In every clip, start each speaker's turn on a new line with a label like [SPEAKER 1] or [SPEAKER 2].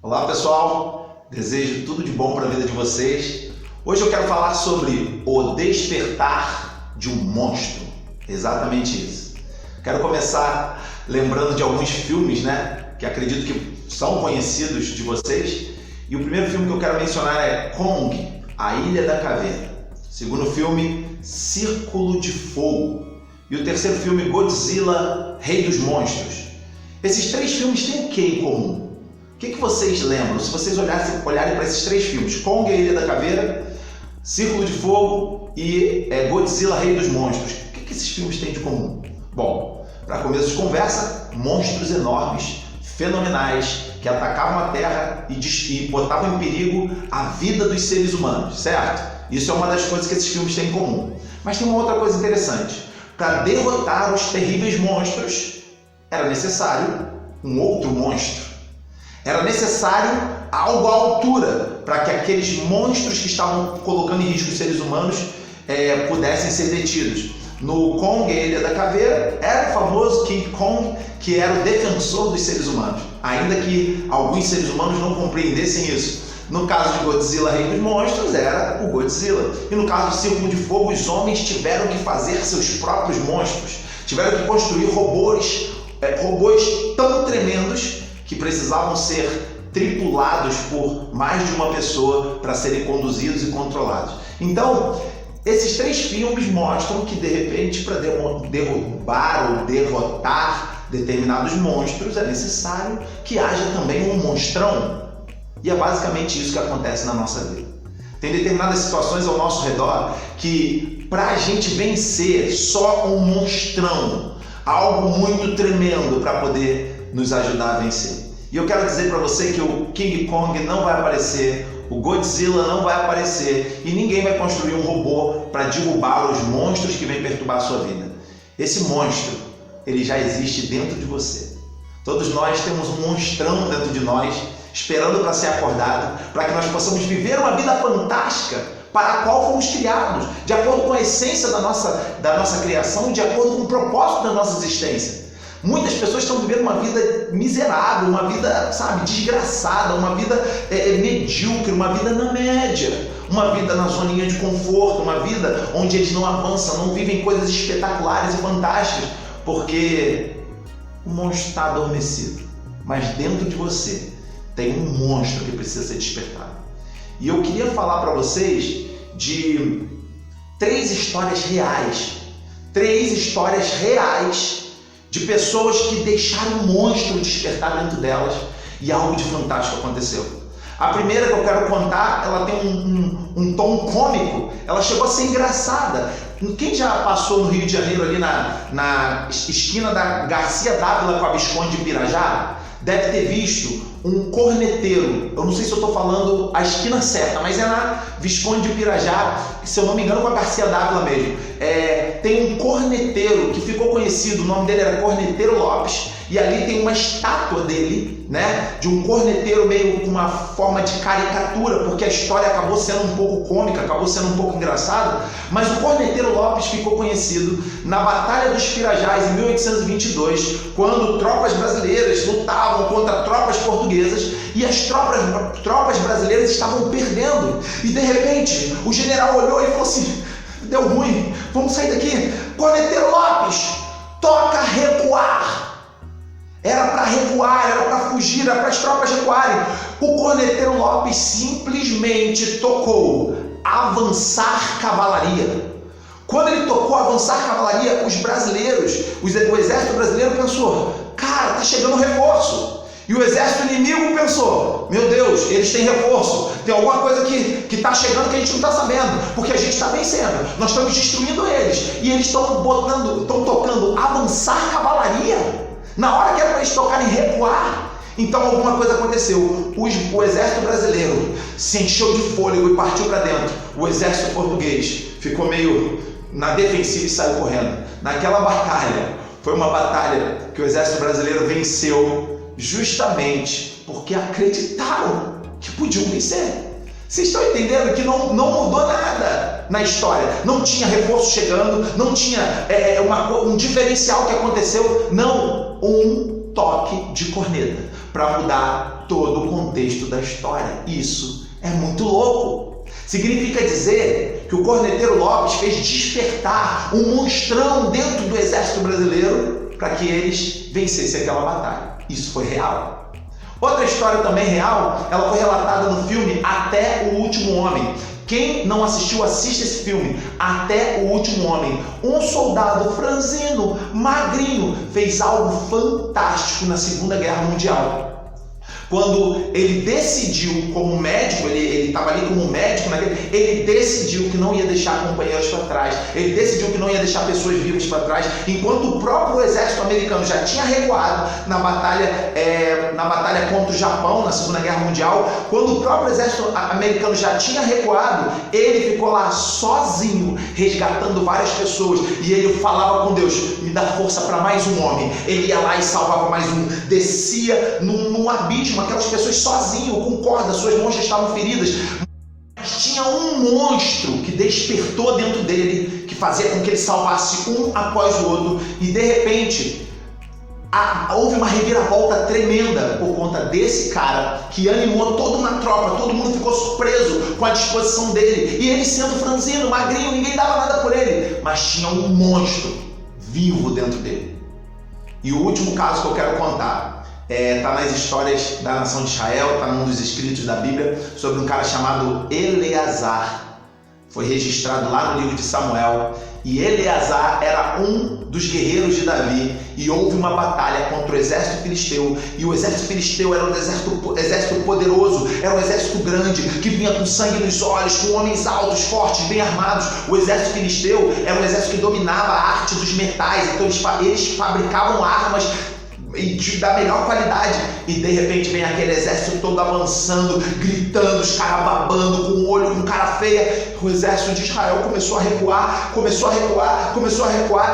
[SPEAKER 1] Olá pessoal, desejo tudo de bom para a vida de vocês. Hoje eu quero falar sobre o despertar de um monstro, exatamente isso. Quero começar lembrando de alguns filmes, que acredito que são conhecidos de vocês. E o primeiro filme que eu quero mencionar é Kong, A Ilha da Caveira. O segundo filme, Círculo de Fogo. E o terceiro filme, Godzilla, Rei dos Monstros. Esses três filmes têm o que em comum? O que vocês lembram? Se vocês olharem para esses três filmes, Kong, A Ilha da Caveira, Círculo de Fogo e Godzilla, Rei dos Monstros, o que esses filmes têm de comum? Bom, para começo de conversa, monstros enormes, fenomenais, que atacavam a Terra e botavam em perigo a vida dos seres humanos, certo? Isso é uma das coisas que esses filmes têm em comum. Mas tem uma outra coisa interessante. Para derrotar os terríveis monstros, era necessário um outro monstro. Era necessário algo à altura para que aqueles monstros que estavam colocando em risco os seres humanos pudessem ser detidos. No Kong, A Ilha da Caveira, era o famoso King Kong, que era o defensor dos seres humanos, ainda que alguns seres humanos não compreendessem isso. No caso de Godzilla, Rei dos Monstros, era o Godzilla. E no caso do Círculo de Fogo, os homens tiveram que fazer seus próprios monstros, tiveram que construir robôs tão tremendos que precisavam ser tripulados por mais de uma pessoa para serem conduzidos e controlados. Então, esses três filmes mostram que, de repente, para derrubar ou derrotar determinados monstros, é necessário que haja também um monstrão. E é basicamente isso que acontece na nossa vida. Tem determinadas situações ao nosso redor que, para a gente vencer, só um monstrão, algo muito tremendo para poder nos ajudar a vencer. E eu quero dizer para você que o King Kong não vai aparecer, o Godzilla não vai aparecer e ninguém vai construir um robô para derrubar os monstros que vêm perturbar a sua vida. Esse monstro, ele já existe dentro de você. Todos nós temos um monstrão dentro de nós, esperando para ser acordado, para que nós possamos viver uma vida fantástica para a qual fomos criados, de acordo com a essência da nossa criação, de acordo com o propósito da nossa existência. Muitas pessoas estão vivendo uma vida miserável, uma vida, desgraçada, uma vida medíocre, uma vida na média, uma vida na zoninha de conforto, uma vida onde eles não avançam, não vivem coisas espetaculares e fantásticas, porque o monstro está adormecido, mas dentro de você tem um monstro que precisa ser despertado. E eu queria falar para vocês de três histórias reais de pessoas que deixaram um monstro despertar dentro delas e algo de fantástico aconteceu. A primeira que eu quero contar, ela tem um tom cômico, ela chegou a ser engraçada. Quem já passou no Rio de Janeiro ali na esquina da Garcia Dávila com a Visconde de Pirajá, deve ter visto um corneteiro. Eu não sei se eu estou falando a esquina certa, mas é na Visconde de Pirajá, se eu não me engano, com a Garcia Dávila mesmo. Tem um corneteiro que ficou conhecido, o nome dele era Corneteiro Lopes, e ali tem uma estátua dele, de um corneteiro meio com uma forma de caricatura, porque a história acabou sendo um pouco cômica, acabou sendo um pouco engraçada, mas o Corneteiro Lopes ficou conhecido na Batalha dos Pirajás em 1822, quando tropas brasileiras lutavam contra tropas portuguesas e as tropas brasileiras estavam perdendo. E de repente o general olhou e falou assim: deu ruim, vamos sair daqui. Corneteiro Lopes, toca recuar. Era para recuar, era para fugir, era para as tropas recuarem. O Corneteiro Lopes simplesmente tocou avançar cavalaria. Quando ele tocou avançar cavalaria, os brasileiros, o exército brasileiro pensou: cara, tá chegando reforço. E o exército inimigo pensou: meu Deus, eles têm reforço, tem alguma coisa que está chegando que a gente não está sabendo, porque a gente está vencendo, nós estamos destruindo eles, e eles estão tocando avançar cavalaria, na hora que era para eles tocarem recuar. Então alguma coisa aconteceu, o exército brasileiro se encheu de fôlego e partiu para dentro, o exército português ficou meio na defensiva e saiu correndo. Naquela batalha, foi uma batalha que o exército brasileiro venceu, justamente porque acreditaram que podiam vencer. Vocês estão entendendo que não mudou nada na história? Não tinha reforço chegando, não tinha um diferencial que aconteceu, não, um toque de corneta. para mudar todo o contexto da história. Isso é muito louco. Significa dizer que o Corneteiro Lopes fez despertar um monstrão dentro do exército brasileiro para que eles vencessem aquela batalha. Isso foi real. Outra história também real, ela foi relatada no filme Até o Último Homem. Quem não assistiu, assista esse filme, Até o Último Homem. Um soldado franzino, magrinho, fez algo fantástico na Segunda Guerra Mundial. Quando ele decidiu, como médico, ele estava ali como médico, ele decidiu que não ia deixar companheiros para trás, ele decidiu que não ia deixar pessoas vivas para trás, enquanto o próprio exército americano já tinha recuado na batalha contra o Japão, na Segunda Guerra Mundial. Quando o próprio exército americano já tinha recuado, ele ficou lá sozinho, resgatando várias pessoas, e ele falava com Deus: me dá força para mais um homem. Ele ia lá e salvava mais um, descia num abismo, aquelas pessoas sozinho, com corda, suas mãos já estavam feridas, mas tinha um monstro que despertou dentro dele, que fazia com que ele salvasse um após o outro, e de repente houve uma reviravolta tremenda por conta desse cara que animou toda uma tropa. Todo mundo ficou surpreso com a disposição dele, e ele sendo franzino, magrinho, ninguém dava nada por ele, mas tinha um monstro vivo dentro dele. E o último caso que eu quero contar está nas histórias da nação de Israel, está num dos escritos da Bíblia, sobre um cara chamado Eleazar. Foi registrado lá no livro de Samuel, e Eleazar era um dos guerreiros de Davi, e houve uma batalha contra o exército filisteu, e o exército filisteu era um exército poderoso, era um exército grande, que vinha com sangue nos olhos, com homens altos, fortes, bem armados. O exército filisteu era um exército que dominava a arte dos metais, então eles fabricavam armas da melhor qualidade, e de repente vem aquele exército todo avançando, gritando, os caras babando, com o olho com cara feia. O exército de Israel começou a recuar,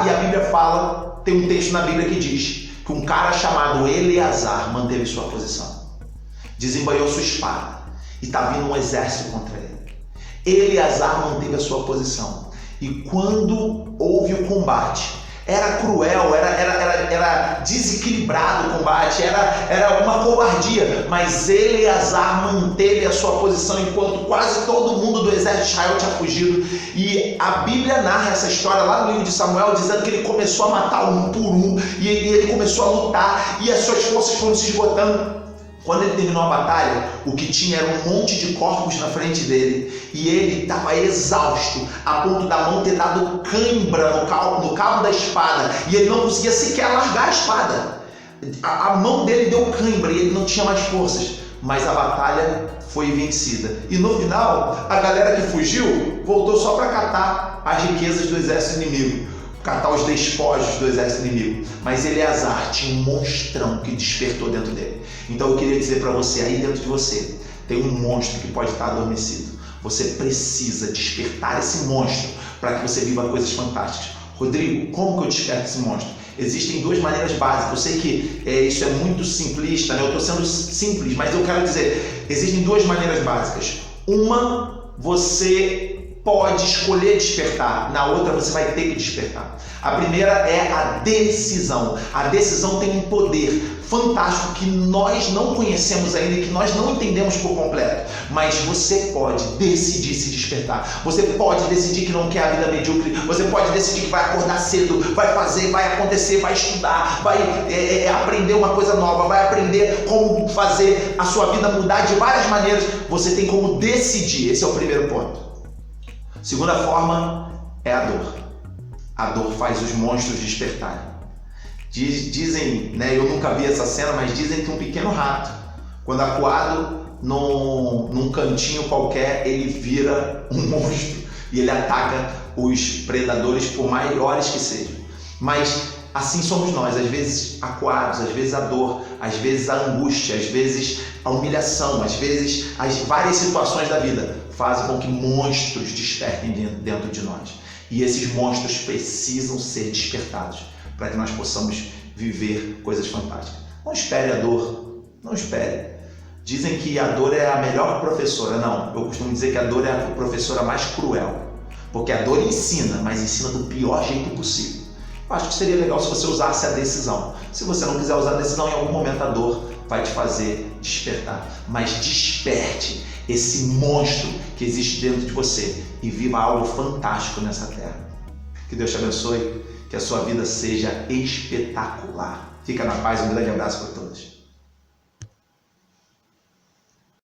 [SPEAKER 1] e a Bíblia fala, tem um texto na Bíblia que diz que um cara chamado Eleazar manteve sua posição, desembanhou sua espada, e está vindo um exército contra ele. Eleazar manteve a sua posição, e quando houve o combate, era cruel, era desequilibrado o combate, era uma covardia, mas Eleazar manteve a sua posição enquanto quase todo mundo do exército de Israel tinha fugido. E a Bíblia narra essa história lá no livro de Samuel, dizendo que ele começou a matar um por um, e ele começou a lutar, e as suas forças foram se esgotando. Quando ele terminou a batalha, o que tinha era um monte de corpos na frente dele, e ele estava exausto, a ponto da mão ter dado cãibra no cabo da espada, e ele não conseguia sequer largar a espada. A mão dele deu cãibra e ele não tinha mais forças, mas a batalha foi vencida. E no final, a galera que fugiu voltou só para catar as riquezas do exército inimigo, catar os despojos do exército inimigo. Mas Eleazar tinha um monstrão que despertou dentro dele. Então eu queria dizer para você, aí dentro de você tem um monstro que pode estar adormecido. Você precisa despertar esse monstro para que você viva coisas fantásticas. Rodrigo, como que eu desperto esse monstro? Existem duas maneiras básicas. Eu sei que isso é muito simplista, né? Eu estou sendo simples, mas eu quero dizer, existem duas maneiras básicas. Uma, você pode escolher despertar, na outra você vai ter que despertar. A primeira é a decisão. A decisão tem um poder fantástico que nós não conhecemos ainda e que nós não entendemos por completo, mas você pode decidir se despertar. Você pode decidir que não quer a vida medíocre, você pode decidir que vai acordar cedo, vai fazer, vai acontecer, vai estudar, vai aprender uma coisa nova, vai aprender como fazer a sua vida mudar de várias maneiras. Você tem como decidir. Esse é o primeiro ponto. Segunda forma é a dor. A dor faz os monstros despertarem. Dizem, né, eu nunca vi essa cena, mas dizem que um pequeno rato, quando acuado num cantinho qualquer, ele vira um monstro e ele ataca os predadores, por maiores que sejam. Mas assim somos nós, às vezes acuados, às vezes a dor, às vezes a angústia, às vezes a humilhação, às vezes as várias situações da vida fazem com que monstros despertem dentro de nós. E esses monstros precisam ser despertados para que nós possamos viver coisas fantásticas. Não espere a dor, não espere. Dizem que a dor é a melhor professora. Não, eu costumo dizer que a dor é a professora mais cruel, porque a dor ensina, mas ensina do pior jeito possível. Eu acho que seria legal se você usasse a decisão. Se você não quiser usar a decisão, em algum momento a dor vai te fazer despertar. Mas desperte esse monstro que existe dentro de você e viva algo fantástico nessa terra. Que Deus te abençoe, que a sua vida seja espetacular. Fica na paz, um grande abraço para todos.